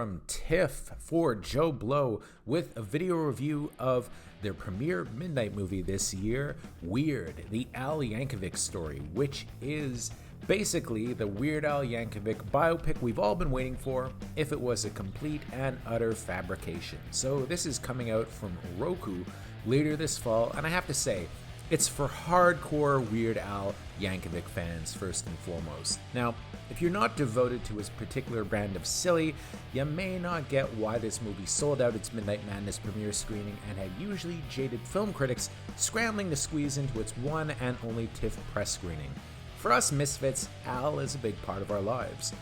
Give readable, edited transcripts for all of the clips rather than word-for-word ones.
from Tiff for JoBlo with a video review of their premiere midnight movie this year, Weird, the Al Yankovic Story, which is basically the Weird Al Yankovic biopic we've all been waiting for if it was a complete and utter fabrication. So this is coming out from Roku later this fall, and I have to say, it's for hardcore Weird Al Yankovic fans first and foremost. Now, if you're not devoted to his particular brand of silly, you may not get why this movie sold out its Midnight Madness premiere screening and had usually jaded film critics scrambling to squeeze into its one and only TIFF press screening. For us misfits, Al is a big part of our lives.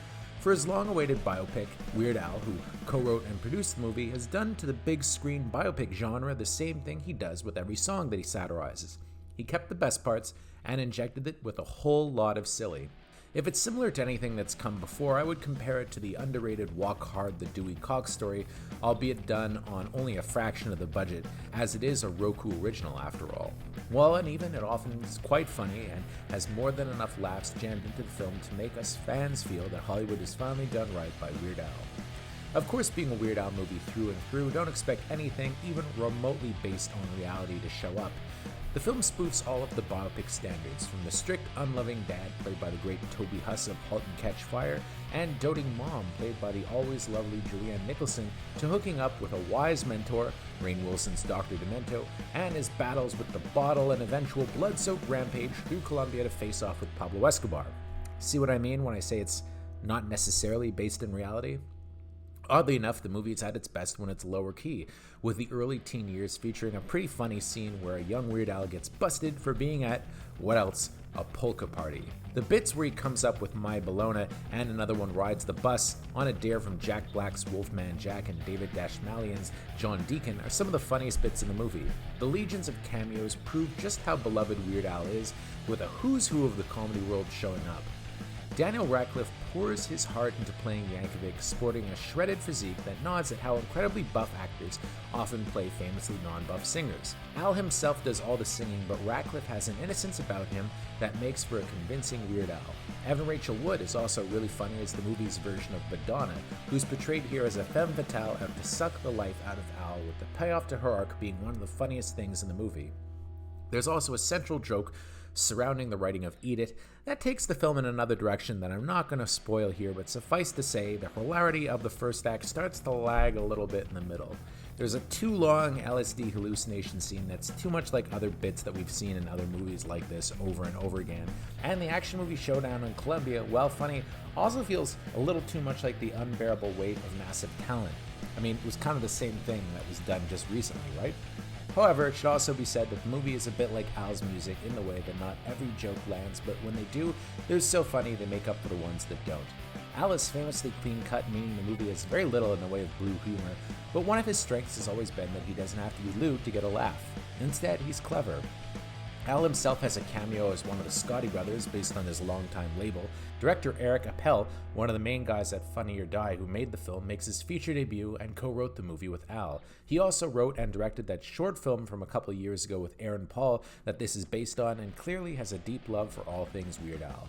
For his long-awaited biopic, Weird Al, who co-wrote and produced the movie, has done to the big screen biopic genre the same thing he does with every song that he satirizes. He kept the best parts and injected it with a whole lot of silly. If it's similar to anything that's come before, I would compare it to the underrated Walk Hard, the Dewey Cox story, albeit done on only a fraction of the budget, as it is a Roku original after all. Well, uneven, it often is quite funny and has more than enough laughs jammed into the film to make us fans feel that Hollywood is finally done right by Weird Al. Of course, being a Weird Al movie through and through, don't expect anything even remotely based on reality to show up. The film spoofs all of the biopic standards, from the strict, unloving dad, played by the great Toby Huss of *Halt and Catch Fire*, and doting mom, played by the always lovely Julianne Nicholson, to hooking up with a wise mentor, Rainn Wilson's Dr. Demento, and his battles with the bottle and eventual blood-soaked rampage through Colombia to face off with Pablo Escobar. See what I mean when I say it's not necessarily based in reality? Oddly enough, the movie is at its best when it's lower key, with the early teen years featuring a pretty funny scene where a young Weird Al gets busted for being at, what else, a polka party. The bits where he comes up with My Bologna and another one rides the bus on a dare from Jack Black's Wolfman Jack and David Dashmalian's John Deacon are some of the funniest bits in the movie. The legions of cameos prove just how beloved Weird Al is, with a who's who of the comedy world showing up. Daniel Radcliffe pours his heart into playing Yankovic, sporting a shredded physique that nods at how incredibly buff actors often play famously non-buff singers. Al himself does all the singing, but Radcliffe has an innocence about him that makes for a convincing Weird Al. Evan Rachel Wood is also really funny as the movie's version of Madonna, who's portrayed here as a femme fatale out to suck the life out of Al, with the payoff to her arc being one of the funniest things in the movie. There's also a central joke surrounding the writing of Eat It that takes the film in another direction that I'm not going to spoil here, but suffice to say, the hilarity of the first act starts to lag a little bit in the middle. There's a too long LSD hallucination scene that's too much like other bits that we've seen in other movies like this over and over again, and the action movie showdown in Colombia, while funny, also feels a little too much like the unbearable weight of massive talent. I mean, it was kind of the same thing that was done just recently, right? However, it should also be said that the movie is a bit like Al's music in the way that not every joke lands, but when they do, they're so funny they make up for the ones that don't. Al is famously clean-cut, meaning the movie has very little in the way of blue humor, but one of his strengths has always been that he doesn't have to be lewd to get a laugh. Instead, he's clever. Al himself has a cameo as one of the Scotti brothers based on his longtime label. Director Eric Appel, one of the main guys at Funny or Die who made the film, makes his feature debut and co-wrote the movie with Al. He also wrote and directed that short film from a couple of years ago with Aaron Paul that this is based on, and clearly has a deep love for all things Weird Al.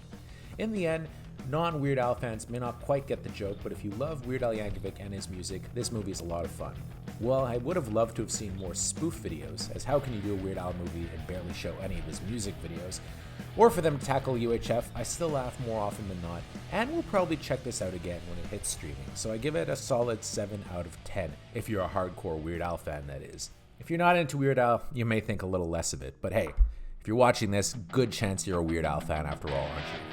In the end, non-Weird Al fans may not quite get the joke, but if you love Weird Al Yankovic and his music, this movie is a lot of fun. Well, I would have loved to have seen more spoof videos, as how can you do a Weird Al movie and barely show any of his music videos? Or for them to tackle UHF, I still laugh more often than not, and we'll probably check this out again when it hits streaming, so I give it a solid 7 out of 10, if you're a hardcore Weird Al fan, that is. If you're not into Weird Al, you may think a little less of it, but hey, if you're watching this, good chance you're a Weird Al fan after all, aren't you?